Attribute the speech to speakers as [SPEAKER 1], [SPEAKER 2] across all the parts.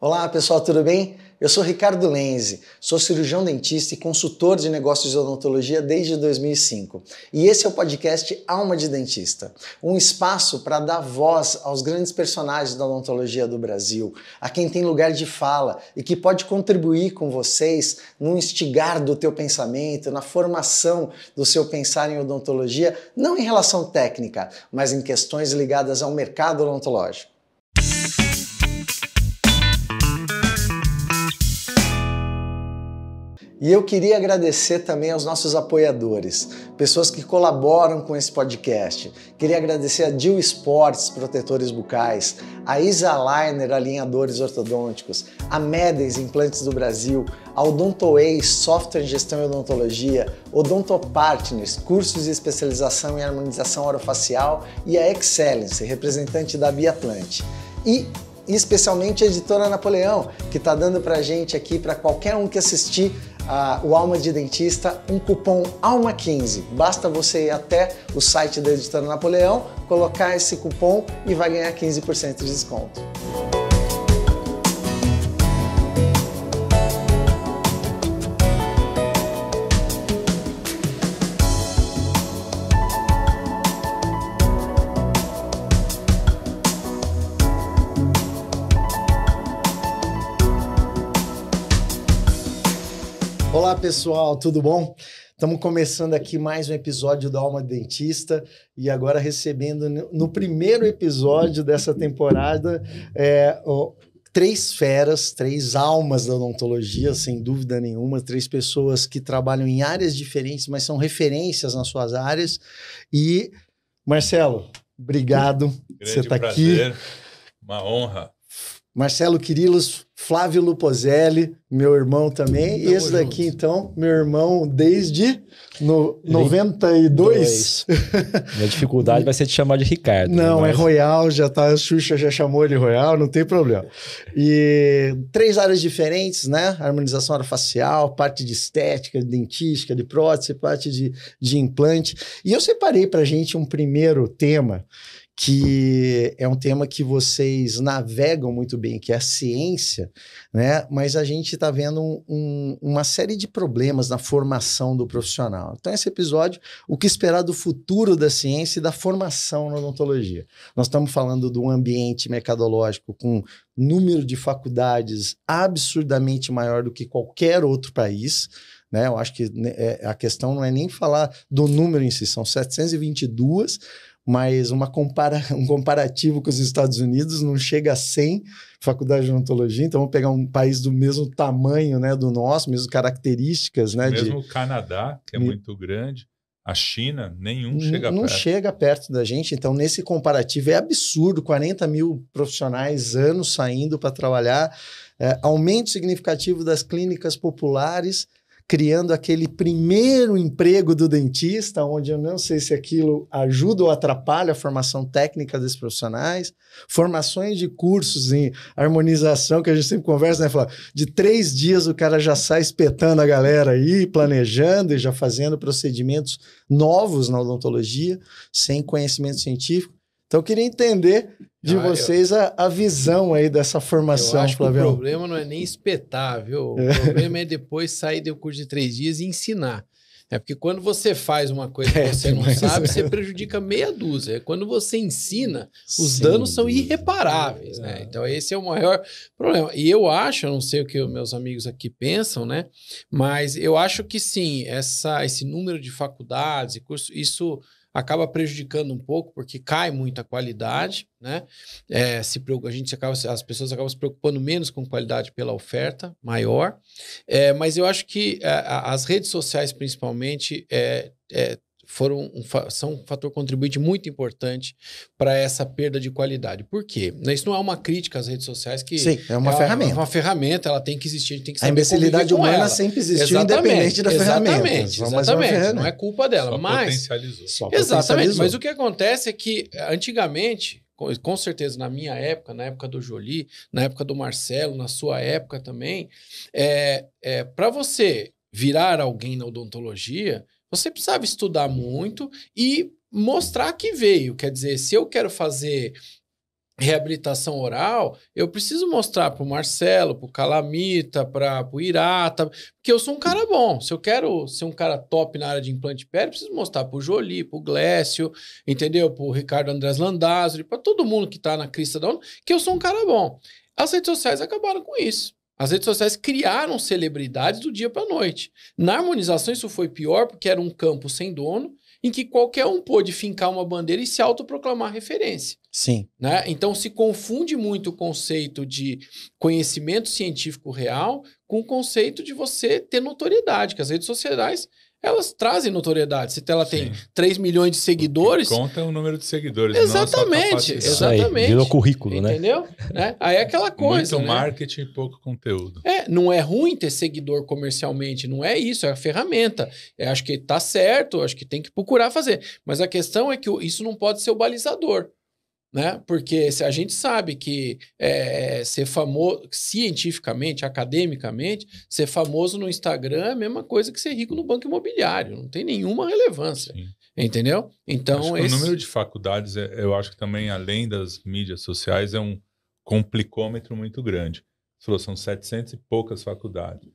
[SPEAKER 1] Olá pessoal, tudo bem? Eu sou Ricardo Lenzi, sou cirurgião dentista e consultor de negócios de odontologia desde 2005. E esse é o podcast Alma de Dentista, um espaço para dar voz aos grandes personagens da odontologia do Brasil, a quem tem lugar de fala e que pode contribuir com vocês no instigar do teu pensamento, na formação do seu pensar em odontologia, não em relação técnica, mas em questões ligadas ao mercado odontológico. E eu queria agradecer também aos nossos apoiadores, pessoas que colaboram com esse podcast. Queria agradecer a Dil Sports, protetores bucais, a Isaliner, alinhadores ortodônticos, a Medens, implantes do Brasil, a Odontoways, software em gestão e odontologia, Odontopartners, cursos de especialização em harmonização orofacial e a Excellence, representante da Biatlante. E especialmente a editora Napoleão, que está dando pra gente aqui, para qualquer um que assistir o Alma de Dentista, um cupom ALMA15. Basta você ir até o site da editora Napoleão, colocar esse cupom e vai ganhar 15% de desconto. Olá pessoal, tudo bom? Estamos começando aqui mais um episódio do Alma Dentista e agora recebendo no primeiro episódio dessa temporada três feras, três almas da odontologia, sem dúvida nenhuma, três pessoas que trabalham em áreas diferentes, mas são referências nas suas áreas. E Marcelo, obrigado por você estar aqui.
[SPEAKER 2] Uma honra.
[SPEAKER 1] Marcelo Quirilos, Flávio Lupozelli, meu irmão também. E esse daqui, então, meu irmão desde 92.
[SPEAKER 3] Minha dificuldade vai ser te chamar de Ricardo.
[SPEAKER 1] Não, é Royal, já tá, a Xuxa já chamou ele Royal, não tem problema. E três áreas diferentes, né? Harmonização orofacial, parte de estética, de dentística, de prótese, parte de implante. E eu separei pra gente um primeiro tema, que é um tema que vocês navegam muito bem, que é a ciência, né? Mas a gente está vendo uma série de problemas na formação do profissional. Então, esse episódio, o que esperar do futuro da ciência e da formação na odontologia. Nós estamos falando de um ambiente mercadológico com número de faculdades absurdamente maior do que qualquer outro país, né? Eu acho que a questão não é nem falar do número em si, são 722, mas um comparativo com os Estados Unidos não chega a 100 faculdades de odontologia, então vamos pegar um país do mesmo tamanho, né, do nosso, mesmas características. Né,
[SPEAKER 2] mesmo o Canadá, que é muito grande, a China, nenhum chega perto.
[SPEAKER 1] Não chega perto da gente, então nesse comparativo é absurdo, 40 mil profissionais anos saindo para trabalhar, aumento significativo das clínicas populares, criando aquele primeiro emprego do dentista, onde eu não sei se aquilo ajuda ou atrapalha a formação técnica desses profissionais, formações de cursos em harmonização, que a gente sempre conversa, né, Flávio? De 3 dias o cara já sai espetando a galera aí, planejando e já fazendo procedimentos novos na odontologia, sem conhecimento científico. Então eu queria entender de vocês a visão aí dessa formação,
[SPEAKER 4] eu acho
[SPEAKER 1] Flávio.
[SPEAKER 4] Que o problema não é nem espetar, viu? O problema é depois sair do curso de 3 dias e ensinar. É porque quando você faz uma coisa que você não sabe, você prejudica meia dúzia. Quando você ensina, os danos são irreparáveis, né? Então esse é o maior problema. E eu acho, eu não sei o que os meus amigos aqui pensam, né? Mas eu acho que sim, esse número de faculdades e cursos, isso acaba prejudicando um pouco, porque cai muito a qualidade, né? As pessoas acabam se preocupando menos com qualidade pela oferta maior, mas eu acho que as redes sociais, principalmente, são um fator contribuinte muito importante para essa perda de qualidade. Por quê? Isso não é uma crítica às redes sociais, que
[SPEAKER 1] sim, é uma ferramenta.
[SPEAKER 4] É uma ferramenta, ela tem que existir, a gente tem que saber
[SPEAKER 1] a imbecilidade humana ela. Sempre existiu, independente da ferramenta.
[SPEAKER 4] Exatamente, não é culpa dela.
[SPEAKER 2] Só
[SPEAKER 4] exatamente, mas o que acontece é que antigamente, com certeza na minha época, na época do Jolie, na época do Marcelo, na sua época também, para você virar alguém na odontologia, você precisava estudar muito e mostrar que veio. Quer dizer, se eu quero fazer reabilitação oral, eu preciso mostrar para o Marcelo, para o Calamita, para o Irata, porque eu sou um cara bom. Se eu quero ser um cara top na área de implante pé, eu preciso mostrar para o Jolie, para o Glécio, entendeu? Para o Ricardo Andrés Landázuri, para todo mundo que está na crista da onda, que eu sou um cara bom. As redes sociais acabaram com isso. As redes sociais criaram celebridades do dia para a noite. Na harmonização isso foi pior porque era um campo sem dono, em que qualquer um pôde fincar uma bandeira e se autoproclamar referência.
[SPEAKER 1] Sim.
[SPEAKER 4] Né? Então se confunde muito o conceito de conhecimento científico real com o conceito de você ter notoriedade, que as redes sociais, elas trazem notoriedade. Se ela tem 3 milhões de seguidores...
[SPEAKER 2] Conta o número de seguidores.
[SPEAKER 4] Exatamente, exatamente.
[SPEAKER 3] Virou currículo, né?
[SPEAKER 4] Entendeu? Aí é aquela coisa,
[SPEAKER 2] muito
[SPEAKER 4] né?
[SPEAKER 2] marketing e pouco conteúdo.
[SPEAKER 4] Não é ruim ter seguidor comercialmente, não é isso, é a ferramenta. Acho que tá certo, acho que tem que procurar fazer. Mas a questão é que isso não pode ser o balizador. Né? Porque se a gente sabe que ser famoso cientificamente, academicamente, ser famoso no Instagram é a mesma coisa que ser rico no banco imobiliário, não tem nenhuma relevância. Sim. Entendeu? Então,
[SPEAKER 2] o número de faculdades, eu acho que também, além das mídias sociais, é um complicômetro muito grande. Você falou, são 700 e poucas faculdades.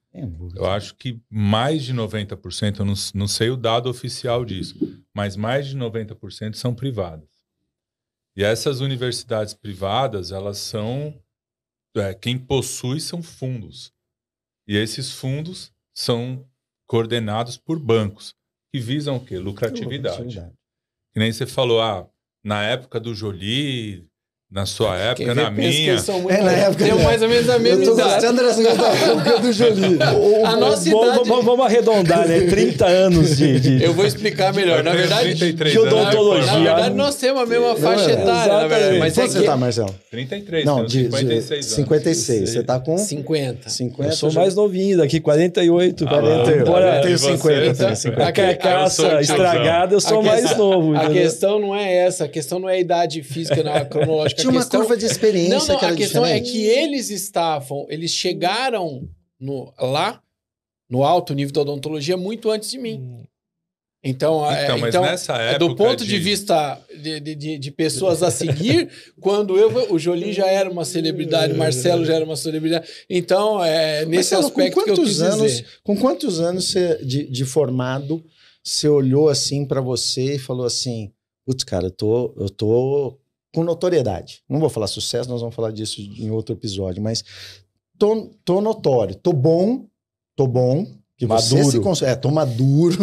[SPEAKER 2] Eu acho que mais de 90%, eu não sei o dado oficial disso, mas mais de 90% são privadas. E essas universidades privadas, elas são... quem possui são fundos. E esses fundos são coordenados por bancos, que visam o quê? Lucratividade. Que nem você falou, na época do Jolie, na sua época, na minha...
[SPEAKER 1] Na época
[SPEAKER 4] tem mais ou menos a mesma idade.
[SPEAKER 1] Eu tô gostando dessa época do Jolie.
[SPEAKER 4] A nossa idade...
[SPEAKER 3] Vamos arredondar, né? 30 anos de...
[SPEAKER 4] Eu vou explicar melhor. Na verdade,
[SPEAKER 3] de odontologia.
[SPEAKER 4] Na verdade, nós temos a mesma faixa etária, na verdade. Mas
[SPEAKER 1] quanto você tá, Marcelo?
[SPEAKER 2] 33,
[SPEAKER 1] não,
[SPEAKER 2] 56 anos.
[SPEAKER 1] 56. Você tá com?
[SPEAKER 4] 50.
[SPEAKER 3] Eu sou mais novinho daqui, 48. 48.
[SPEAKER 1] Embora eu tenho 50.
[SPEAKER 3] A carcaça estragada, eu sou mais novo.
[SPEAKER 4] A questão não é essa. A questão não é a idade física, não, a cronológica.
[SPEAKER 1] Tinha uma curva de experiência.
[SPEAKER 4] Não, a questão é que eles chegaram lá no alto nível da odontologia muito antes de mim. Então,
[SPEAKER 2] mas nessa época
[SPEAKER 4] do ponto de vista de pessoas a seguir, quando o Jolie já era uma celebridade, Marcelo já era uma celebridade. Então, nesse
[SPEAKER 1] Marcelo,
[SPEAKER 4] aspecto que eu quis dizer.
[SPEAKER 1] Com quantos anos de formado você olhou assim para você e falou assim, putz, cara, eu tô com notoriedade. Não vou falar sucesso, nós vamos falar disso em outro episódio, mas tô notório, tô bom, que
[SPEAKER 3] maduro.
[SPEAKER 1] Tô maduro,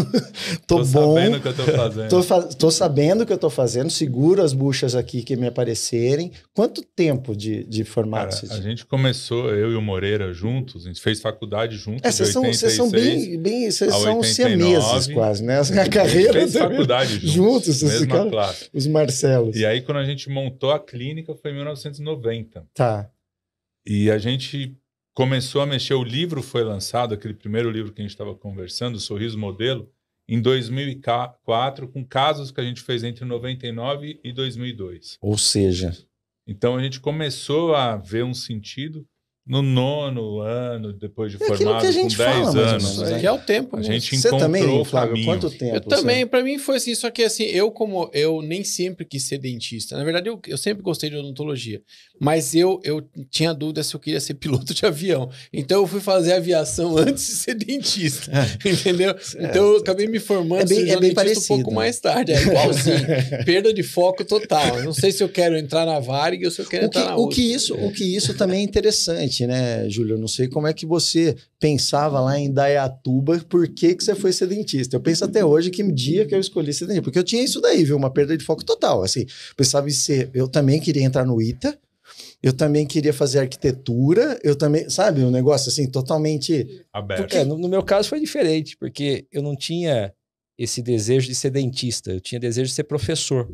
[SPEAKER 1] tô bom.
[SPEAKER 2] Sabendo o que eu tô fazendo.
[SPEAKER 1] Tô sabendo o que eu tô fazendo, seguro as buchas aqui que me aparecerem. Quanto tempo de formato?
[SPEAKER 2] Cara, a gente começou, eu e o Moreira juntos, a gente fez faculdade juntos de
[SPEAKER 1] vocês
[SPEAKER 2] 86
[SPEAKER 1] são vocês são siameses quase, né? A carreira
[SPEAKER 2] fez faculdade juntos, mesma classe.
[SPEAKER 1] Os Marcelos.
[SPEAKER 2] E aí quando a gente montou a clínica foi em 1990.
[SPEAKER 1] Tá.
[SPEAKER 2] E a gente começou a mexer, o livro foi lançado, aquele primeiro livro que a gente estava conversando, o Sorriso Modelo, em 2004, com casos que a gente fez entre 99 e 2002.
[SPEAKER 1] Ou seja...
[SPEAKER 2] Então a gente começou a ver um sentido no 9º ano, depois de formado, com 10 anos.
[SPEAKER 4] Que é o tempo.
[SPEAKER 2] A gente
[SPEAKER 1] encontrou
[SPEAKER 2] também,
[SPEAKER 1] Flávio, quanto tempo?
[SPEAKER 4] Eu também, para mim foi assim, só que assim, eu nem sempre quis ser dentista. Na verdade, eu sempre gostei de odontologia, mas eu tinha dúvida se eu queria ser piloto de avião. Então eu fui fazer aviação antes de ser dentista, entendeu? Então eu acabei me formando
[SPEAKER 1] é bem parecido,
[SPEAKER 4] um pouco mais tarde, é igualzinho. Perda de foco total. Eu não sei se eu quero entrar na Varig ou se eu quero entrar na outra.
[SPEAKER 1] O que isso também é interessante, né, Júlio? Eu não sei como é que você pensava lá em Dayatuba, por que você foi ser dentista. Eu penso até hoje que dia que eu escolhi ser dentista, porque eu tinha isso daí, viu? Uma perda de foco total, assim. Pensava em ser... Eu também queria entrar no ITA, eu também queria fazer arquitetura, eu também... Sabe? Um negócio assim, totalmente...
[SPEAKER 2] aberto.
[SPEAKER 3] No meu caso foi diferente, porque eu não tinha esse desejo de ser dentista, eu tinha desejo de ser professor.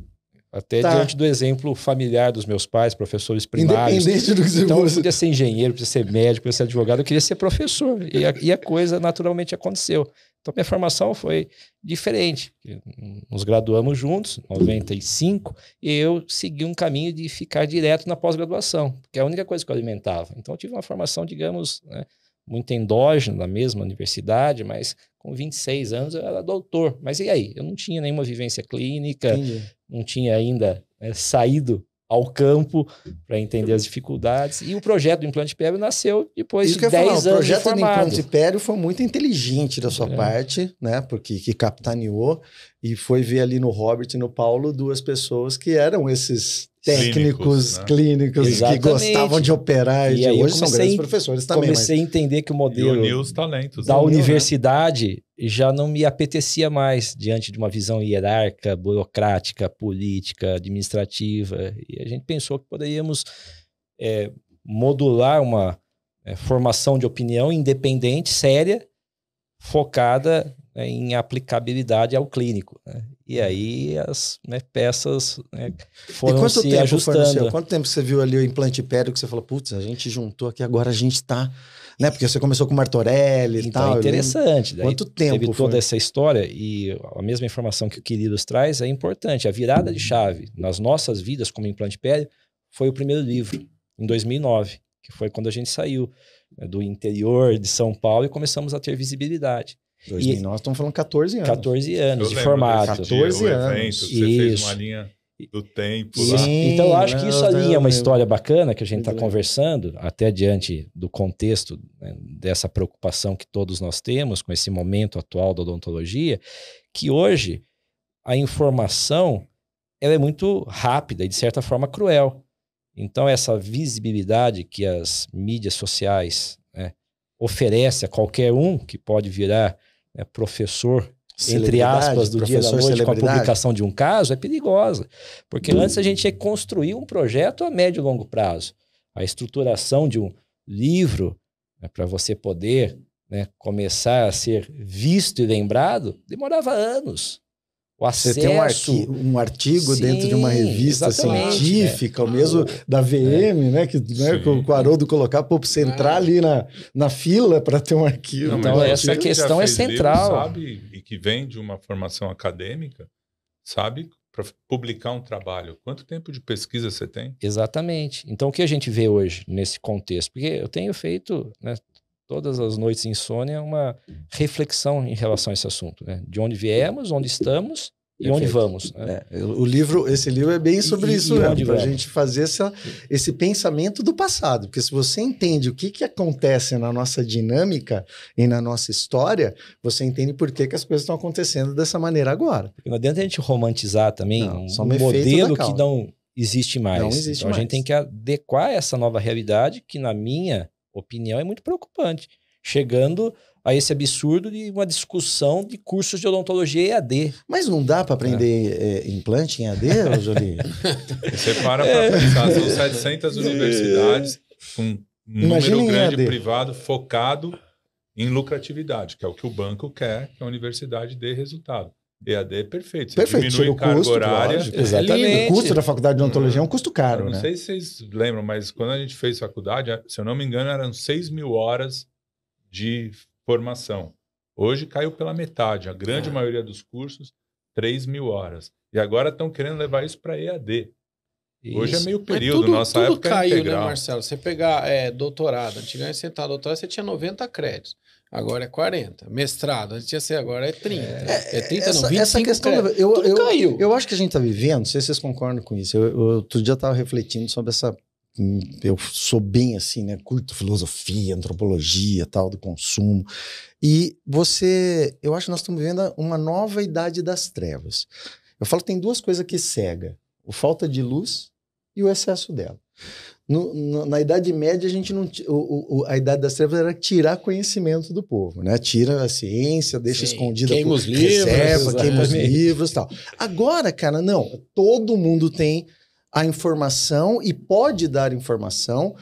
[SPEAKER 3] Até diante do exemplo familiar dos meus pais, professores primários.
[SPEAKER 1] Independente do que você
[SPEAKER 3] então, eu podia ser engenheiro, podia ser médico, podia ser advogado, eu queria ser professor. E a coisa naturalmente aconteceu. Então, minha formação foi diferente. Nos graduamos juntos, em 95, e eu segui um caminho de ficar direto na pós-graduação, que é a única coisa que eu alimentava. Então, eu tive uma formação, digamos, né, muito endógena, na mesma universidade, mas com 26 anos eu era doutor. Mas e aí? Eu não tinha nenhuma vivência clínica, não tinha ainda saído ao campo para entender as dificuldades. E o projeto do implante pélvico nasceu depois de 10 anos de
[SPEAKER 1] formado. O projeto do implante pélvico foi muito inteligente da sua parte, né? Porque que capitaneou e foi ver ali no Robert e no Paulo 2 pessoas que eram esses técnicos clínicos que gostavam de operar e hoje são grandes professores também.
[SPEAKER 3] Comecei a entender que o modelo da universidade já não me apetecia mais diante de uma visão hierárquica, burocrática, política, administrativa. E a gente pensou que poderíamos modular uma formação de opinião independente, séria, focada em aplicabilidade ao clínico. Né? E aí as peças foram se ajustando.
[SPEAKER 1] Quanto tempo você viu ali o implante pélvico que você falou, putz, a gente juntou aqui, agora a gente está... Né? Porque você começou com o Martorelli e tal.
[SPEAKER 3] É interessante. Daí
[SPEAKER 1] quanto tempo
[SPEAKER 3] teve toda essa história e a mesma informação que o Quirilos traz é importante. A virada de chave nas nossas vidas como implante pélvico foi o primeiro livro, em 2009, que foi quando a gente saiu do interior de São Paulo e começamos a ter visibilidade.
[SPEAKER 1] 2009, estamos falando 14 anos.
[SPEAKER 3] 14 anos de formato.
[SPEAKER 1] 14 anos.
[SPEAKER 2] Evento, você fez uma linha do tempo lá.
[SPEAKER 3] Então, eu acho que isso ali é uma história bacana que a gente está conversando, até diante do contexto, né, dessa preocupação que todos nós temos com esse momento atual da odontologia, que hoje a informação ela é muito rápida e, de certa forma, cruel. Então, essa visibilidade que as mídias sociais oferecem a qualquer um que pode virar professor, entre aspas, do dia da noite com a publicação de um caso, é perigosa. Porque antes a gente tinha que construir um projeto a médio e longo prazo. A estruturação de um livro, para você poder começar a ser visto e lembrado, demorava anos. O acesso...
[SPEAKER 1] Você tem um artigo dentro de uma revista científica, o mesmo da VM, né? Que o Haroldo colocava para você entrar ali na fila para ter um arquivo.
[SPEAKER 3] Não, então, essa questão é central.
[SPEAKER 2] Sabe, e que vem de uma formação acadêmica, sabe, para publicar um trabalho. Quanto tempo de pesquisa você tem?
[SPEAKER 3] Exatamente. Então, o que a gente vê hoje nesse contexto? Porque eu tenho feito... todas as noites de insônia, uma reflexão em relação a esse assunto, né? De onde viemos, onde estamos e onde vamos. Né?
[SPEAKER 1] Esse livro é bem sobre isso, para a gente fazer esse pensamento do passado. Porque se você entende o que acontece na nossa dinâmica e na nossa história, você entende por que as coisas estão acontecendo dessa maneira agora.
[SPEAKER 3] Porque não adianta a gente romantizar também um modelo que não existe mais.
[SPEAKER 1] Não existe
[SPEAKER 3] então,
[SPEAKER 1] mais.
[SPEAKER 3] A gente tem que adequar essa nova realidade que, na minha opinião, é muito preocupante, chegando a esse absurdo de uma discussão de cursos de odontologia EAD.
[SPEAKER 1] Mas não dá para aprender implante em EAD, Jolie?
[SPEAKER 2] Você para pensar, são 700 universidades com um número grande privado focado em lucratividade, que é o que o banco quer que a universidade dê resultado. EAD é perfeito. Você diminui carga horária.
[SPEAKER 1] Exatamente. O custo da faculdade de odontologia é um custo caro,
[SPEAKER 2] não sei se vocês lembram, mas quando a gente fez faculdade, se eu não me engano, eram 6.000 horas de formação. Hoje caiu pela metade. A grande maioria dos cursos, 3.000 horas. E agora estão querendo levar isso para EAD. Hoje é meio período, nossa época
[SPEAKER 4] caiu,
[SPEAKER 2] integral.
[SPEAKER 4] Né, Marcelo? Você pegar doutorado, antigamente você estava doutorado, você tinha 90 créditos. Agora é 40. Mestrado, antes tinha ser, agora é 30. É 30, não, 25
[SPEAKER 1] essa questão
[SPEAKER 4] tudo caiu.
[SPEAKER 1] Eu acho que a gente está vivendo, não sei se vocês concordam com isso, eu outro dia estava refletindo sobre essa... Eu sou bem assim, né? Curto filosofia, antropologia, tal, do consumo. E eu acho que nós estamos vivendo uma nova idade das trevas. Eu falo que tem 2 coisas que cega. A falta de luz e o excesso dela. Na Idade Média, a gente não a Idade das Trevas era tirar conhecimento do povo, né? Tira a ciência, deixa escondida,
[SPEAKER 4] queima os livros,
[SPEAKER 1] queima os livros e tal. Agora, cara, não. Todo mundo tem a informação e pode dar informação.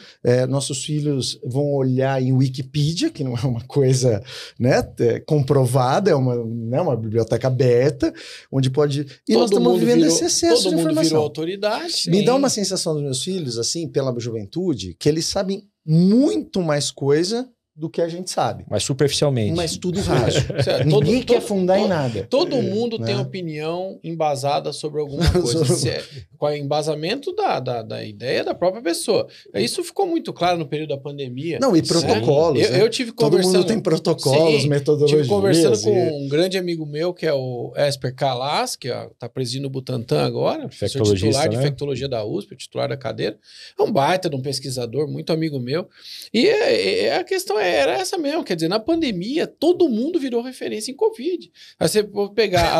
[SPEAKER 1] Nossos filhos vão olhar em Wikipedia, que não é uma coisa comprovada, é uma biblioteca aberta, onde pode... E nós estamos vivendo esse excesso de informação. Todo mundo virou
[SPEAKER 4] autoridade.
[SPEAKER 1] Me dá uma sensação dos meus filhos, assim, pela juventude, que eles sabem muito mais coisa do que a gente sabe.
[SPEAKER 3] Mas superficialmente.
[SPEAKER 1] Mas tudo raso. Ninguém quer afundar em nada.
[SPEAKER 4] Todo mundo tem opinião embasada sobre alguma coisa. Com o embasamento da ideia da própria pessoa. Isso ficou muito claro no período da pandemia.
[SPEAKER 1] Não, e protocolos.
[SPEAKER 4] Eu tive conversando...
[SPEAKER 1] Todo mundo tem protocolos, metodologias.
[SPEAKER 4] Tive conversando com um grande amigo meu, que é o Esper Calas, que está presidindo o Butantan agora, professor titular de infectologia da USP, titular da cadeira. É um baita de um pesquisador, muito amigo meu. E a questão era essa mesmo, quer dizer, na pandemia, todo mundo virou referência em Covid. Aí você pode pegar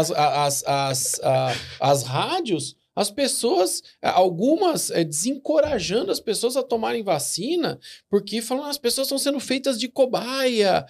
[SPEAKER 4] as rádios, as pessoas, algumas desencorajando as pessoas a tomarem vacina, porque falando as pessoas estão sendo feitas de cobaia.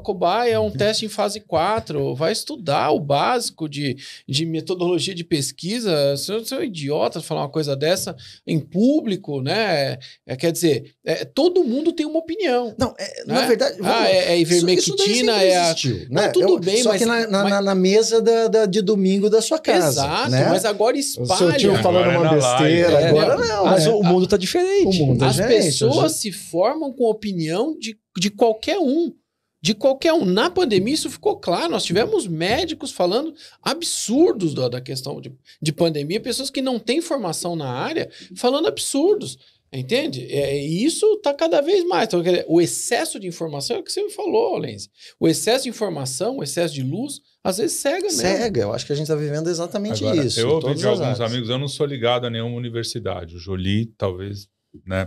[SPEAKER 4] Cobaia é um teste em fase 4, vai estudar o básico de metodologia de pesquisa. São idiotas falar uma coisa dessa em público, né? Quer dizer, todo mundo tem uma opinião.
[SPEAKER 1] Não,
[SPEAKER 4] né?
[SPEAKER 1] Na verdade...
[SPEAKER 4] é ivermectina,
[SPEAKER 1] existiu, né?
[SPEAKER 4] Não, tudo bem,
[SPEAKER 1] só
[SPEAKER 4] mas...
[SPEAKER 1] que na mesa de domingo da sua casa.
[SPEAKER 4] Exato,
[SPEAKER 1] né?
[SPEAKER 4] mas agora espalha.
[SPEAKER 1] O seu tio falando uma besteira, agora não.
[SPEAKER 3] Mas o mundo tá diferente.
[SPEAKER 4] As pessoas se formam com opinião de qualquer um. De qualquer um. Na pandemia isso ficou claro. Nós tivemos médicos falando absurdos da questão de pandemia, pessoas que não têm formação na área falando absurdos. Entende? E isso está cada vez mais. Então, o excesso de informação é o que você me falou, Lenz. O excesso de informação, o excesso de luz, às vezes cega mesmo.
[SPEAKER 1] Cega, eu acho que a gente está vivendo exatamente
[SPEAKER 2] Agora,
[SPEAKER 1] isso.
[SPEAKER 2] Eu ouvi de alguns amigos, eu não sou ligado a nenhuma universidade. O Jolie talvez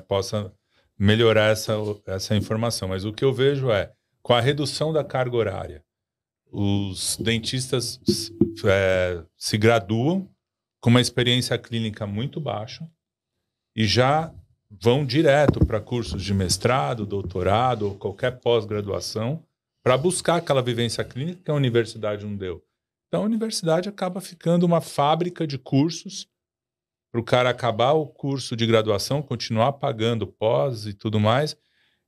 [SPEAKER 2] possa melhorar essa informação, mas o que eu vejo é, com a redução da carga horária, os dentistas se graduam com uma experiência clínica muito baixa e já vão direto para cursos de mestrado, doutorado ou qualquer pós-graduação para buscar aquela vivência clínica que a universidade não deu. Então a universidade acaba ficando uma fábrica de cursos para o cara acabar o curso de graduação, continuar pagando pós e tudo mais,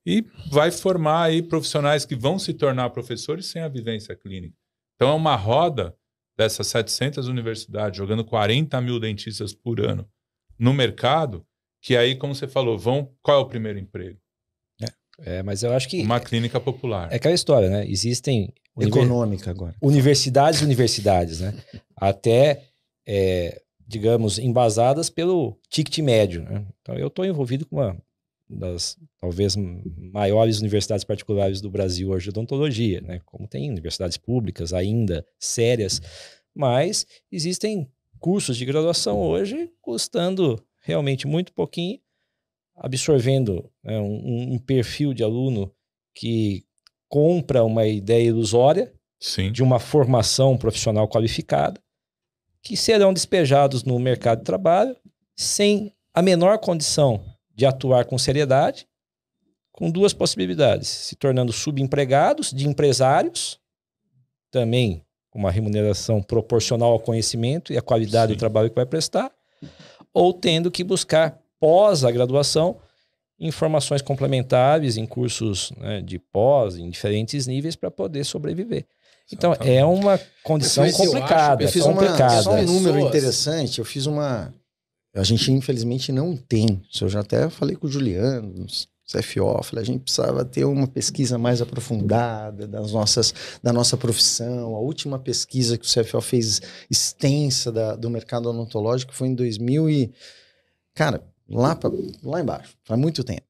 [SPEAKER 2] e vai formar aí profissionais que vão se tornar professores sem a vivência clínica. Então é uma roda dessas 700 universidades jogando 40 mil dentistas por ano no mercado, que aí, como você falou, qual é o primeiro emprego?
[SPEAKER 3] Mas eu acho que...
[SPEAKER 2] Uma clínica popular.
[SPEAKER 3] É aquela história, né? Existem...
[SPEAKER 1] Econômica agora.
[SPEAKER 3] Universidades, né? Até, digamos, embasadas pelo ticket médio, né? Então, eu estou envolvido com uma das, talvez, maiores universidades particulares do Brasil hoje de odontologia, né? Como tem universidades públicas ainda sérias, mas existem cursos de graduação hoje custando realmente muito pouquinho, absorvendo um perfil de aluno que compra uma ideia ilusória de uma formação profissional qualificada, que serão despejados no mercado de trabalho sem a menor condição de atuar com seriedade, com duas possibilidades: se tornando subempregados de empresários, também com uma remuneração proporcional ao conhecimento e à qualidade do trabalho que vai prestar, ou tendo que buscar pós a graduação informações complementares em cursos, né, de pós, em diferentes níveis, para poder sobreviver. Então, é uma condição complicada.
[SPEAKER 1] Eu fiz só um número interessante. Eu fiz uma... A gente, infelizmente, não tem. Eu já até falei com o Juliano, CFO, falei, a gente precisava ter uma pesquisa mais aprofundada da nossa profissão. A última pesquisa que o CFO fez extensa do mercado odontológico foi em 2000 e... Cara, lá embaixo, faz muito tempo.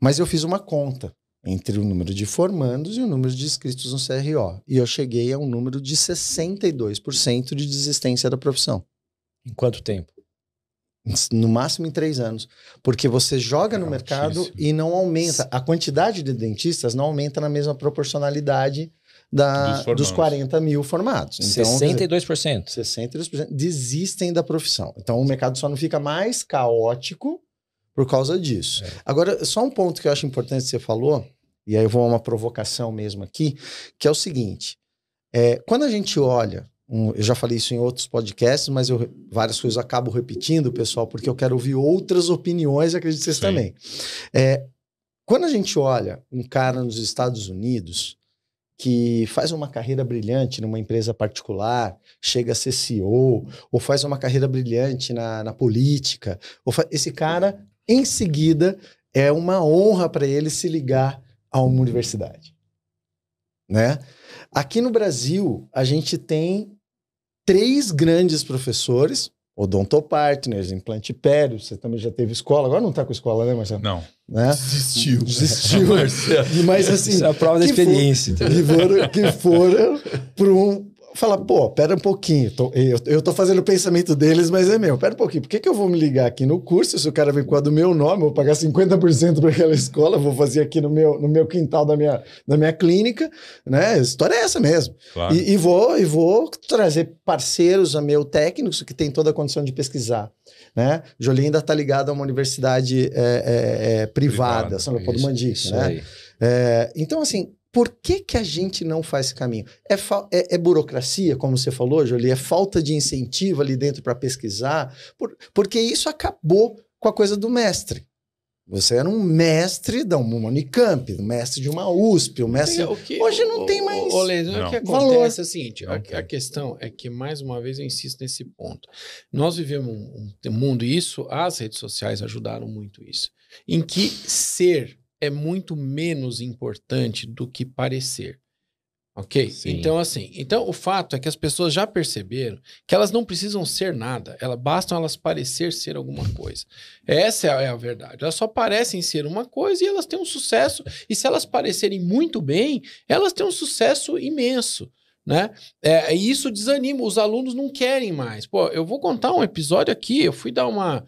[SPEAKER 1] Mas eu fiz uma conta entre o número de formandos e o número de inscritos no CRO. E eu cheguei a um número de 62% de desistência da profissão.
[SPEAKER 3] Em quanto tempo?
[SPEAKER 1] No máximo em 3 anos. Porque você joga no mercado e não aumenta. A quantidade de dentistas não aumenta na mesma proporcionalidade dos 40 mil formados. Então,
[SPEAKER 3] 62%.
[SPEAKER 1] 62% desistem da profissão. Então o mercado só não fica mais caótico por causa disso. Agora, só um ponto que eu acho importante que você falou, e aí eu vou a uma provocação mesmo aqui, que é o seguinte. Quando a gente olha, eu já falei isso em outros podcasts, mas várias coisas eu acabo repetindo, pessoal, porque eu quero ouvir outras opiniões, acredito que vocês também. Quando a gente olha um cara nos Estados Unidos que faz uma carreira brilhante numa empresa particular, chega a ser CEO, ou faz uma carreira brilhante na política, esse cara, em seguida, é uma honra para ele se ligar a uma universidade, né? Aqui no Brasil, a gente tem 3 grandes professores, Odontopartners, Implantipério, você também já teve escola, agora não está com escola, né, Marcelo?
[SPEAKER 2] Não.
[SPEAKER 1] Né? Desistiu. Mas assim...
[SPEAKER 3] Isso é a prova da experiência.
[SPEAKER 1] Que foram para Fala, pô, pera um pouquinho, eu tô fazendo o pensamento deles, mas é meu, pera um pouquinho, por que eu vou me ligar aqui no curso se o cara vem com a do meu nome, eu vou pagar 50% para aquela escola, vou fazer aqui no meu quintal da minha clínica, né? A história é essa mesmo.
[SPEAKER 2] Claro.
[SPEAKER 1] E vou trazer parceiros a meu técnicos que tem toda a condição de pesquisar. Né? Jolie ainda está ligado a uma universidade privada, São Leopoldo Mandique, né? Então, assim, por que a gente não faz esse caminho? É burocracia, como você falou, Jolie? É falta de incentivo ali dentro para pesquisar? Porque isso acabou com a coisa do mestre. Você era um mestre da Unicamp, um mestre de uma USP, um mestre... Hoje não tem mais
[SPEAKER 4] o que acontece é o seguinte, a questão é que, mais uma vez, eu insisto nesse ponto. Nós vivemos um mundo, e isso, as redes sociais ajudaram muito isso, em que ser é muito menos importante do que parecer. Ok? Sim. Então, assim, o fato é que as pessoas já perceberam que elas não precisam ser nada, bastam elas parecer ser alguma coisa. Essa é a verdade. Elas só parecem ser uma coisa e elas têm um sucesso, e se elas parecerem muito bem, elas têm um sucesso imenso. Né? E isso desanima, os alunos não querem mais. Pô, eu vou contar um episódio aqui, eu fui dar uma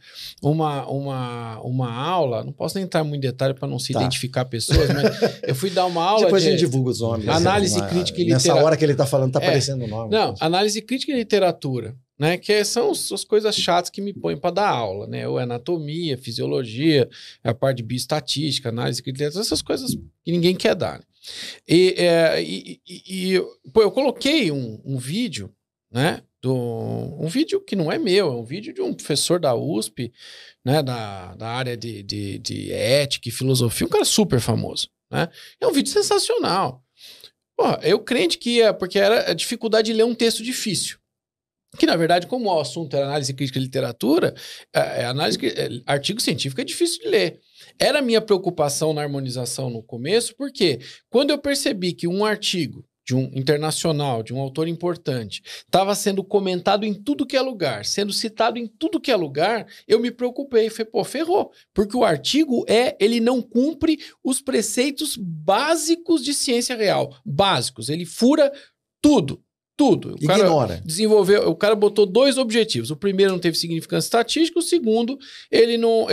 [SPEAKER 4] aula, não posso nem entrar muito em detalhe para não se identificar pessoas, mas eu fui dar uma aula
[SPEAKER 1] depois a gente divulga os nomes.
[SPEAKER 4] Análise crítica e literatura.
[SPEAKER 1] Nessa hora que ele tá falando, tá aparecendo o nome.
[SPEAKER 4] Não, análise crítica e literatura, né? Que são as coisas chatas que me põem para dar aula, né? Ou anatomia, fisiologia, a parte de bioestatística, análise crítica e literatura, essas coisas que ninguém quer dar, né? Eu coloquei um vídeo, né? Um vídeo que não é meu, é um vídeo de um professor da USP, né? Da área de ética e filosofia, um cara super famoso, né? É um vídeo sensacional. Pô, eu crente que porque era a dificuldade de ler um texto difícil. Que, na verdade, como o assunto era análise crítica e literatura, artigo científico é difícil de ler. Era a minha preocupação na harmonização no começo, porque quando eu percebi que um artigo de um internacional, de um autor importante, estava sendo comentado em tudo que é lugar, sendo citado em tudo que é lugar, eu me preocupei. Falei, pô, ferrou. Porque o artigo ele não cumpre os preceitos básicos de ciência real. Básicos. Ele fura tudo. Tudo. O cara botou 2 objetivos. O primeiro não teve significância estatística, o segundo, ele não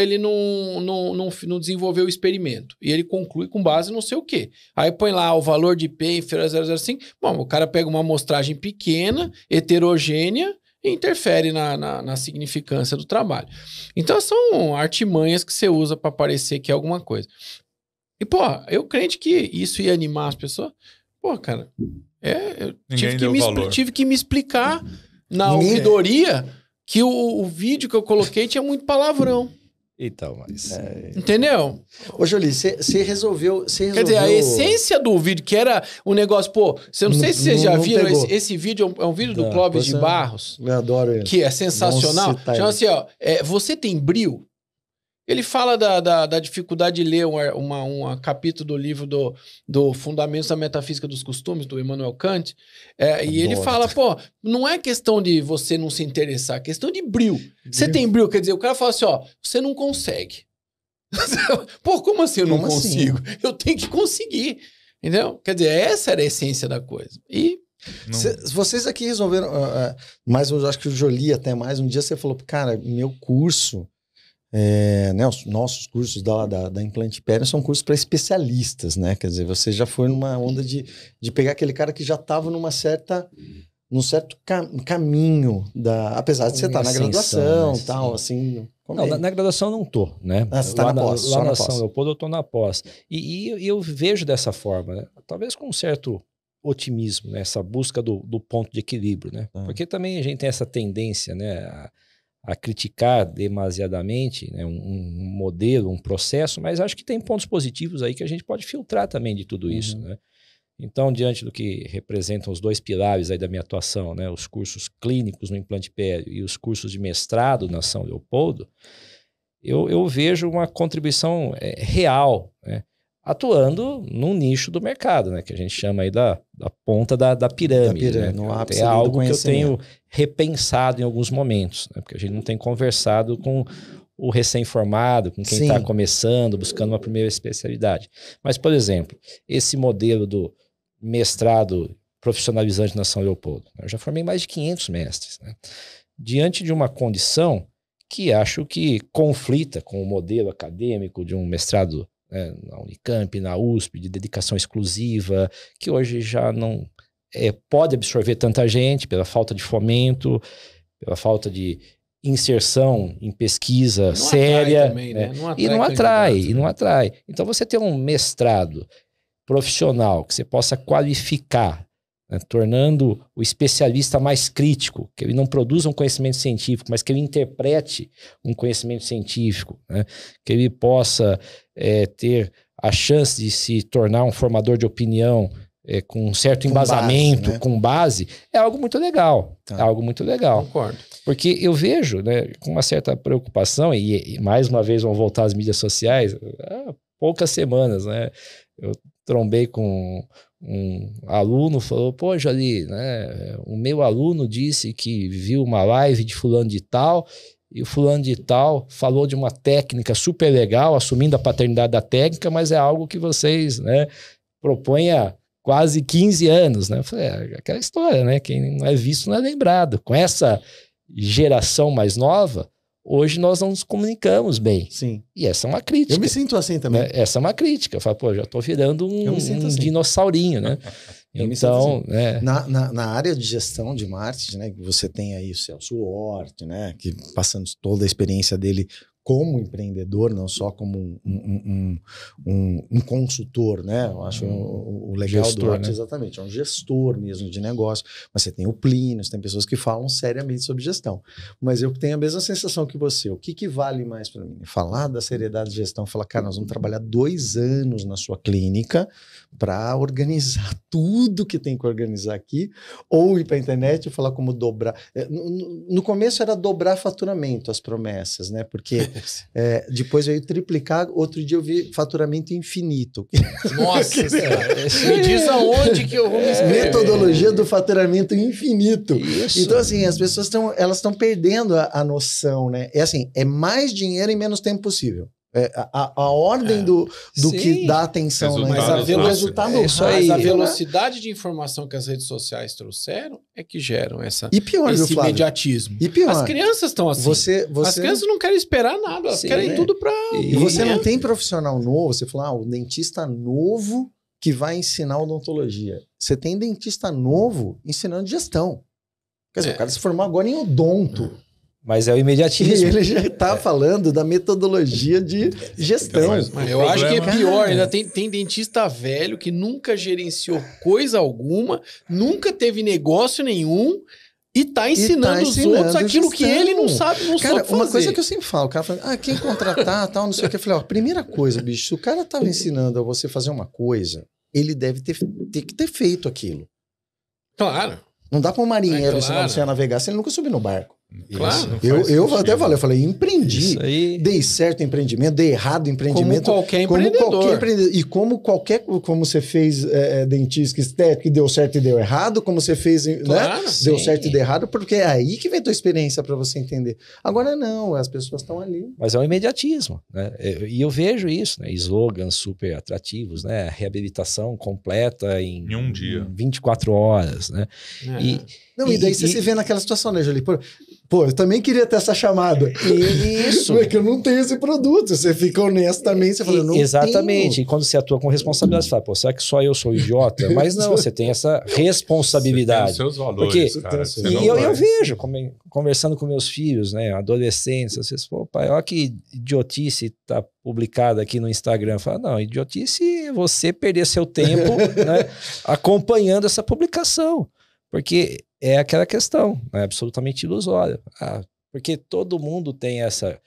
[SPEAKER 4] desenvolveu o experimento. E ele conclui com base não sei o quê. Aí põe lá o valor de P inferior a 0,05. Bom, o cara pega uma amostragem pequena, heterogênea, e interfere na significância do trabalho. Então, são artimanhas que você usa para parecer que é alguma coisa. E, pô, eu crente que isso ia animar as pessoas. Pô, cara... eu tive que me explicar na ouvidoria que o vídeo que eu coloquei tinha muito palavrão.
[SPEAKER 3] Então, mas...
[SPEAKER 4] Entendeu?
[SPEAKER 1] Ô, Jolie, você resolveu...
[SPEAKER 4] Quer dizer, a essência do vídeo, que era um negócio... Pô, não sei se vocês já viram, esse vídeo é um vídeo do Clóvis de Barros.
[SPEAKER 1] Eu adoro ele.
[SPEAKER 4] Que é sensacional. Chama assim, ó, você tem brio? Ele fala da dificuldade de ler um capítulo do livro do Fundamentos da Metafísica dos Costumes, do Immanuel Kant, e ele fala, pô, não é questão de você não se interessar, é questão de brio. Você tem brio, quer dizer, o cara fala assim, ó, você não consegue. Pô, como assim eu não consigo? Eu tenho que conseguir, entendeu? Quer dizer, essa era a essência da coisa. E...
[SPEAKER 1] Vocês aqui resolveram, mas eu acho que o Jolie até mais, um dia você falou, cara, meu curso... né, os nossos cursos da Implantipério são cursos para especialistas, né? Quer dizer, você já foi numa onda de pegar aquele cara que já estava num certo caminho, apesar de você estar na graduação e tal, assim...
[SPEAKER 3] Não, na graduação eu não tô, né?
[SPEAKER 1] Você tá na pós.
[SPEAKER 3] Lá na São Leopoldo eu tô na pós. E eu vejo dessa forma, né? Talvez com um certo otimismo, né? Essa busca do ponto de equilíbrio, né? Porque também a gente tem essa tendência, né? A criticar demasiadamente, né, um modelo, um processo, mas acho que tem pontos positivos aí que a gente pode filtrar também de tudo isso, né? Então, diante do que representam os 2 pilares aí da minha atuação, né, os cursos clínicos no Implantipério e os cursos de mestrado na São Leopoldo, eu vejo uma contribuição real, né, atuando num nicho do mercado, né? Que a gente chama aí da ponta da pirâmide. Né?
[SPEAKER 1] No ápice
[SPEAKER 3] é algo que eu
[SPEAKER 1] conhecimento.
[SPEAKER 3] tenho repensado em alguns momentos, né? Porque a gente não tem conversado com o recém-formado, com quem está começando, buscando uma primeira especialidade. Mas, por exemplo, esse modelo do mestrado profissionalizante na São Leopoldo, eu já formei mais de 500 mestres, né? Diante de uma condição que acho que conflita com o modelo acadêmico de um mestrado, né, na Unicamp, na USP, de dedicação exclusiva, que hoje já não pode absorver tanta gente pela falta de fomento, pela falta de inserção em pesquisa
[SPEAKER 4] Não
[SPEAKER 3] séria,
[SPEAKER 4] também,
[SPEAKER 3] né?
[SPEAKER 4] E
[SPEAKER 3] não atrai. Então você ter um mestrado profissional que você possa qualificar, né, tornando o especialista mais crítico, que ele não produza um conhecimento científico, mas que ele interprete um conhecimento científico, né, que ele possa ter a chance de se tornar um formador de opinião com um certo embasamento,
[SPEAKER 1] base, né?
[SPEAKER 3] com base, é algo muito legal.
[SPEAKER 1] Tá.
[SPEAKER 3] É algo muito legal.
[SPEAKER 4] Concordo.
[SPEAKER 3] Porque eu vejo, né, com uma certa preocupação, e mais uma vez vão voltar às mídias sociais, há poucas semanas, né, eu trombei com um aluno, falou, pô, Jolie, né, o meu aluno disse que viu uma live de fulano de tal, e o fulano de tal falou de uma técnica super legal, assumindo a paternidade da técnica, mas é algo que vocês, né, propõem há quase 15 anos, né? Eu falei, aquela história, né? Quem não é visto não é lembrado. Com essa geração mais nova, hoje nós não nos comunicamos bem.
[SPEAKER 1] Sim.
[SPEAKER 3] E essa é uma crítica.
[SPEAKER 1] Eu me sinto assim também.
[SPEAKER 3] Né? Essa é uma crítica. Eu falo, pô, já tô virando um
[SPEAKER 1] assim.
[SPEAKER 3] dinossaurinho, né? Então, né?
[SPEAKER 1] Na área de gestão de marketing, né, que você tem aí o Celso Hort, né, que passando toda a experiência dele como empreendedor, não só como um consultor, né? Eu acho o legal
[SPEAKER 3] gestor,
[SPEAKER 1] do Hort,
[SPEAKER 3] né?
[SPEAKER 1] exatamente, é um gestor mesmo de negócio. Mas você tem o Plínio, você tem pessoas que falam seriamente sobre gestão. Mas eu tenho a mesma sensação que você. O que vale mais para mim? Falar da seriedade de gestão, falar, cara, nós vamos trabalhar 2 anos na sua clínica para organizar tudo que tem que organizar aqui, ou ir para a internet e falar como dobrar. No começo era dobrar faturamento, as promessas, né? Porque depois veio triplicar, outro dia eu vi faturamento infinito.
[SPEAKER 4] Nossa, me diz aonde que eu vou me inscrever.
[SPEAKER 1] Metodologia do faturamento infinito.
[SPEAKER 3] Isso.
[SPEAKER 1] Então, assim, as pessoas estão perdendo a noção, né? É assim, é mais dinheiro em menos tempo possível. A ordem do que dá atenção,
[SPEAKER 2] Resultado
[SPEAKER 1] mas
[SPEAKER 2] rápido.
[SPEAKER 1] o resultado
[SPEAKER 3] É isso aí.
[SPEAKER 4] Mas a
[SPEAKER 1] rápido,
[SPEAKER 4] velocidade de informação que as redes sociais trouxeram é que geram
[SPEAKER 1] E pior, viu,
[SPEAKER 4] esse
[SPEAKER 1] Flávio?
[SPEAKER 4] imediatismo.
[SPEAKER 1] E pior,
[SPEAKER 4] As crianças estão assim. As crianças não querem esperar nada, elas
[SPEAKER 3] Sim,
[SPEAKER 4] querem
[SPEAKER 3] né?
[SPEAKER 4] tudo para...
[SPEAKER 1] E você não tem profissional novo, você fala, o dentista novo que vai ensinar odontologia. Você tem dentista novo ensinando gestão. Quer dizer, o cara se formou agora em odonto.
[SPEAKER 3] Mas é o
[SPEAKER 1] E
[SPEAKER 3] imediatismo.
[SPEAKER 1] ele já está falando da metodologia de gestão.
[SPEAKER 2] Mas
[SPEAKER 4] Eu acho que é
[SPEAKER 2] problema-
[SPEAKER 4] pior, ainda tem dentista velho que nunca gerenciou coisa alguma, nunca teve negócio nenhum e tá ensinando os outros aquilo que ele não sabe, não
[SPEAKER 1] Cara,
[SPEAKER 4] sabe fazer.
[SPEAKER 1] uma coisa que eu sempre falo, o cara fala, quem contratar, tal, não sei o que. Eu falei, primeira coisa, bicho, se o cara estava ensinando a você fazer uma coisa, ele deve ter que ter feito aquilo.
[SPEAKER 4] Claro.
[SPEAKER 1] Não dá para um marinheiro
[SPEAKER 4] claro.
[SPEAKER 1] ensinar você a navegar se ele nunca subiu no barco.
[SPEAKER 4] Claro.
[SPEAKER 1] Eu até falei, empreendi.
[SPEAKER 3] Isso aí.
[SPEAKER 1] Dei certo empreendimento, dei errado empreendimento.
[SPEAKER 4] Como qualquer empreendedor.
[SPEAKER 1] E como você fez dentística estética e deu certo e deu errado, como você fez,
[SPEAKER 4] Claro,
[SPEAKER 1] né? Deu
[SPEAKER 3] sim.
[SPEAKER 1] certo e deu errado, porque é aí que vem a tua experiência para você entender. Agora não, as pessoas estão ali.
[SPEAKER 3] Mas é o imediatismo, né? E eu vejo isso, né? Slogans super atrativos, né? Reabilitação completa em
[SPEAKER 2] um dia.
[SPEAKER 3] 24 horas, né?
[SPEAKER 4] É.
[SPEAKER 1] Não, e daí você se vê naquela situação, né, Jolie? Pô, eu também queria ter essa chamada.
[SPEAKER 3] Isso.
[SPEAKER 1] É que eu não tenho esse produto. Você fica honesto também, você fala, eu não
[SPEAKER 3] Exatamente.
[SPEAKER 1] tenho.
[SPEAKER 3] E quando você atua com responsabilidade, você fala, pô, será que só eu sou idiota? Mas não, você tem essa responsabilidade.
[SPEAKER 2] Você tem os seus valores,
[SPEAKER 3] Porque-
[SPEAKER 2] cara.
[SPEAKER 1] Você
[SPEAKER 2] Você
[SPEAKER 3] E
[SPEAKER 2] não
[SPEAKER 3] eu
[SPEAKER 2] vai-
[SPEAKER 3] vejo, conversando com meus filhos, né, adolescentes, às vezes, pô, pai, olha que idiotice tá publicada aqui no Instagram. Eu falo, não, idiotice é você perder seu tempo, né, acompanhando essa publicação. Porque é aquela questão, é absolutamente ilusória. Porque todo mundo tem essa,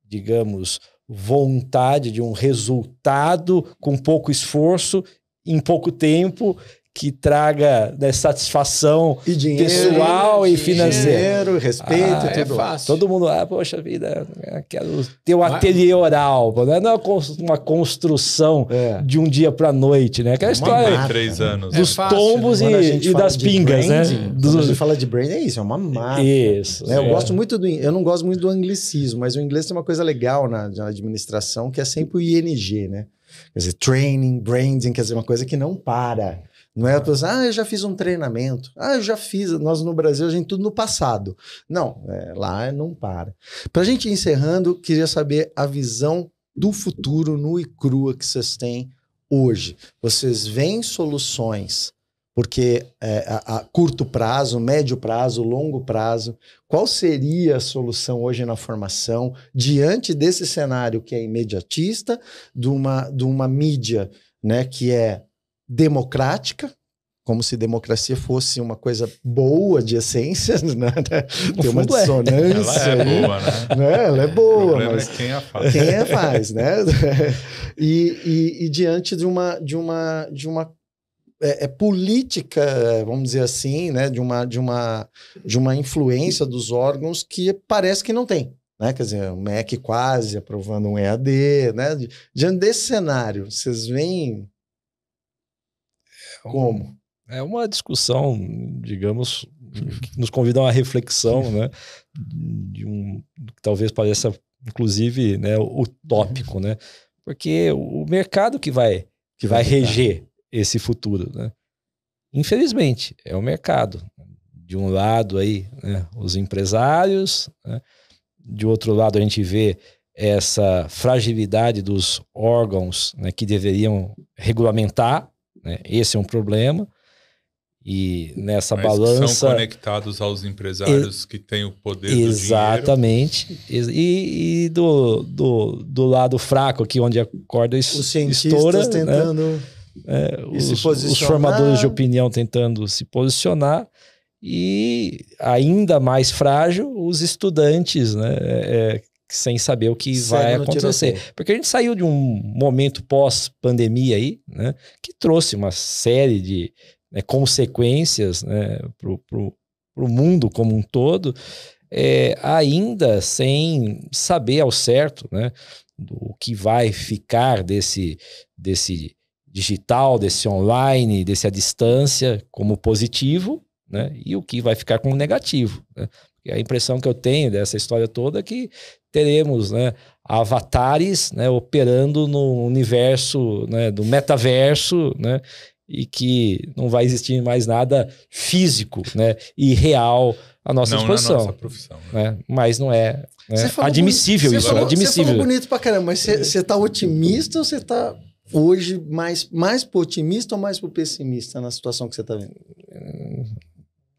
[SPEAKER 3] digamos, vontade de um resultado com pouco esforço, em pouco tempo, que traga, né, satisfação
[SPEAKER 1] E dinheiro,
[SPEAKER 3] pessoal e financeira.
[SPEAKER 1] dinheiro, respeito e tudo.
[SPEAKER 4] fácil.
[SPEAKER 3] Todo mundo, poxa vida, quero ter um ateliê oral, né? Não é uma construção de um dia para noite, né? Aquela história
[SPEAKER 2] 3 anos.
[SPEAKER 3] dos
[SPEAKER 4] fácil,
[SPEAKER 3] tombos
[SPEAKER 1] Quando a
[SPEAKER 3] e
[SPEAKER 1] gente fala
[SPEAKER 3] das
[SPEAKER 1] de
[SPEAKER 3] pingas,
[SPEAKER 1] branding,
[SPEAKER 3] né?
[SPEAKER 1] Quando a gente fala de branding, é isso, é uma marca.
[SPEAKER 3] Isso.
[SPEAKER 1] Né? Eu gosto muito eu não gosto muito do anglicismo, mas o inglês tem uma coisa legal na administração, que é sempre o ING, né? Quer dizer, training, branding, quer dizer, uma coisa que não para. Não é a pessoa, eu já fiz um treinamento. Eu já fiz. Nós no Brasil, a gente tudo no passado. Não, lá não para. Para a gente ir encerrando, queria saber a visão do futuro no Icrua que vocês têm hoje. Vocês veem soluções, porque a curto prazo, médio prazo, longo prazo, qual seria a solução hoje na formação diante desse cenário que é imediatista, de uma mídia, né, que é democrática, como se democracia fosse uma coisa boa de essência, né? Tem uma dissonância.
[SPEAKER 2] Ela é boa, né?
[SPEAKER 1] Ela é boa,
[SPEAKER 2] o problema
[SPEAKER 1] mas
[SPEAKER 2] é quem a faz.
[SPEAKER 1] quem a faz, né? E diante de uma política, vamos dizer assim, né? de uma influência dos órgãos que parece que não tem. Né? Quer dizer, o MEC quase aprovando um EAD, né? Diante desse cenário, vocês veem como?
[SPEAKER 3] É uma discussão, digamos, que nos convida a uma reflexão, né? Que talvez pareça, inclusive, né, utópico, né? Porque o mercado que vai reger esse futuro, né? Infelizmente, é o mercado. De um lado aí, né, os empresários, né? De outro lado a gente vê essa fragilidade dos órgãos, né, que deveriam regulamentar, né? Esse é um problema. E nessa balança...
[SPEAKER 2] São conectados aos empresários que têm o poder
[SPEAKER 3] exatamente.
[SPEAKER 2] do dinheiro.
[SPEAKER 3] E do lado fraco aqui, onde a corda estoura...
[SPEAKER 1] Os cientistas tentando
[SPEAKER 3] se posicionar. Os formadores de opinião tentando se posicionar. E ainda mais frágil, os estudantes, né? Sem saber o que vai acontecer. Porque a gente saiu de um momento pós-pandemia aí, né? Que trouxe uma série de consequências, né, para o mundo como um todo, ainda sem saber ao certo, né, do que vai ficar desse digital, desse online, desse à distância como positivo, né, e o que vai ficar como negativo. Né? Porque a impressão que eu tenho dessa história toda é que teremos, né, avatares, né, operando no universo, né, do metaverso, né, e que não vai existir mais nada físico, né, e real à nossa disposição.
[SPEAKER 2] Na nossa profissão.
[SPEAKER 3] Né? Mas não é admissível isso. Admissível.
[SPEAKER 1] Você falou bonito pra caramba, mas você tá otimista ou você tá hoje mais pro otimista ou mais pro pessimista na situação que você tá vendo?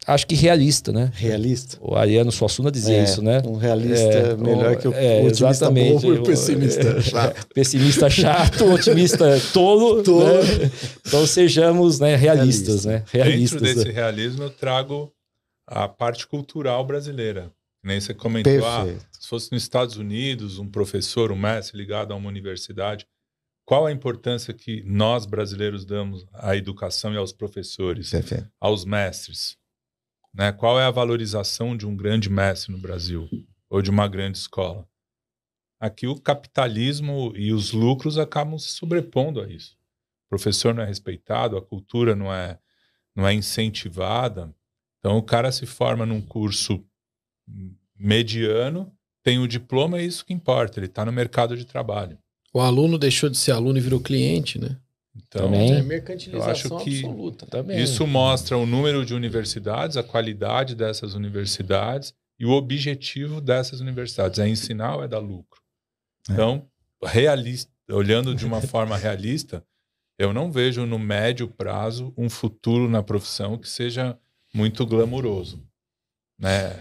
[SPEAKER 3] Acho que realista, né?
[SPEAKER 1] Realista.
[SPEAKER 3] O Ariano Suassuna dizia isso, né?
[SPEAKER 1] Um realista melhor que o otimista
[SPEAKER 3] exatamente.
[SPEAKER 1] bobo e o pessimista chato.
[SPEAKER 3] Pessimista chato, otimista tolo. Né? Então sejamos, né, realistas, né? Realistas.
[SPEAKER 2] Dentro desse realismo eu trago a parte cultural brasileira. Nem você comentou, se fosse nos Estados Unidos, um professor, um mestre ligado a uma universidade, qual a importância que nós brasileiros damos à educação e aos professores, aos mestres? Né? Qual é a valorização de um grande mestre no Brasil ou de uma grande escola? Aqui o capitalismo e os lucros acabam se sobrepondo a isso. O professor não é respeitado, a cultura não é incentivada. Então o cara se forma num curso mediano, tem o diploma, é isso que importa, ele está no mercado de trabalho.
[SPEAKER 4] O aluno deixou de ser aluno e virou cliente, né?
[SPEAKER 2] Então,
[SPEAKER 4] é mercantilização
[SPEAKER 2] eu acho que
[SPEAKER 4] absoluta.
[SPEAKER 3] Também.
[SPEAKER 2] Isso mostra o número de universidades, a qualidade dessas universidades e o objetivo dessas universidades. É ensinar ou é dar lucro? Então, olhando de uma forma realista, eu não vejo no médio prazo um futuro na profissão que seja muito glamuroso. Né?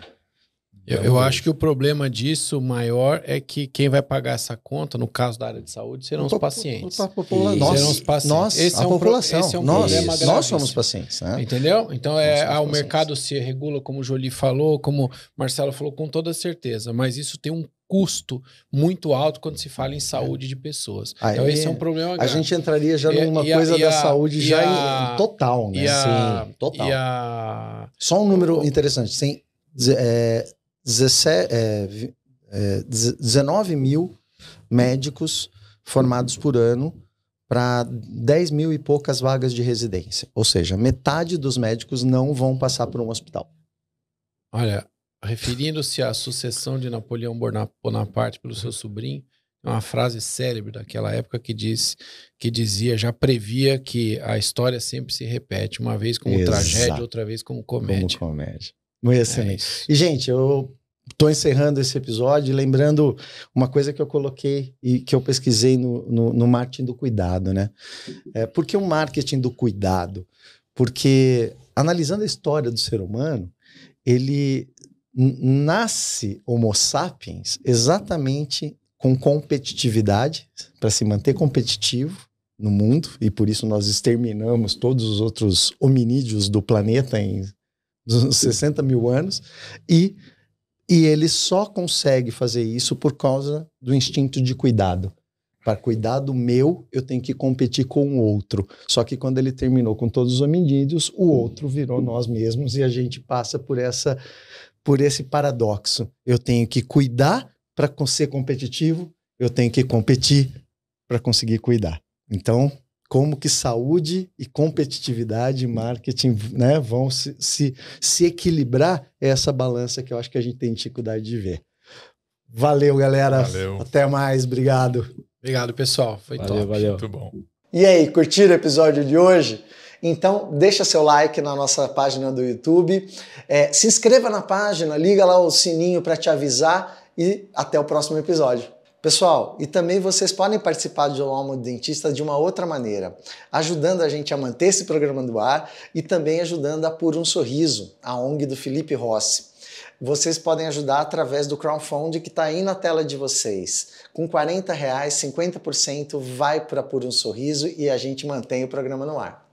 [SPEAKER 4] Eu acho que o problema disso maior é que quem vai pagar essa conta, no caso da área de saúde, serão os pacientes. Serão os pacientes.
[SPEAKER 1] Nós, a população. Nós somos pacientes. Né?
[SPEAKER 4] Entendeu? Então, o mercado se regula, como o Jolie falou, como o Marcelo falou, com toda certeza. Mas isso tem um custo muito alto quando se fala em saúde de pessoas.
[SPEAKER 1] Aí,
[SPEAKER 4] então esse é um problema grave.
[SPEAKER 1] A gente entraria já numa coisa da saúde já total, né? Sim, total. Só um número interessante, 19 mil médicos formados por ano para 10 mil e poucas vagas de residência. Ou seja, metade dos médicos não vão passar por um hospital.
[SPEAKER 4] Olha, referindo-se à sucessão de Napoleão Bonaparte pelo seu sobrinho, uma frase célebre daquela época que dizia, já previa que a história sempre se repete, uma vez como tragédia, outra vez como comédia.
[SPEAKER 1] Como comédia. Muito excelente. E, gente, eu estou encerrando esse episódio lembrando uma coisa que eu coloquei e que eu pesquisei no marketing do cuidado, né? Por que o marketing do cuidado? Porque, analisando a história do ser humano, ele nasce Homo sapiens exatamente com competitividade, para se manter competitivo no mundo, e por isso nós exterminamos todos os outros hominídeos do planeta em 60 mil anos, e ele só consegue fazer isso por causa do instinto de cuidado. Para cuidar do meu, eu tenho que competir com o outro. Só que quando ele terminou com todos os hominídeos, o outro virou nós mesmos e a gente passa por esse paradoxo. Eu tenho que cuidar para ser competitivo, eu tenho que competir para conseguir cuidar. Então, como que saúde e competitividade e marketing, né, vão se equilibrar essa balança que eu acho que a gente tem dificuldade de ver. Valeu, galera.
[SPEAKER 2] Valeu.
[SPEAKER 1] Até mais. Obrigado.
[SPEAKER 4] Obrigado, pessoal. Foi top.
[SPEAKER 3] Valeu.
[SPEAKER 2] Muito bom.
[SPEAKER 1] E aí, curtiram o episódio de hoje? Então, deixa seu like na nossa página do YouTube. Se inscreva na página, liga lá o sininho para te avisar e até o próximo episódio. Pessoal, e também vocês podem participar do Alma Dentista de uma outra maneira, ajudando a gente a manter esse programa no ar e também ajudando a Por um Sorriso, a ONG do Felipe Rossi. Vocês podem ajudar através do crowdfunding que está aí na tela de vocês. Com R$40, 50% vai para Por um Sorriso e a gente mantém o programa no ar.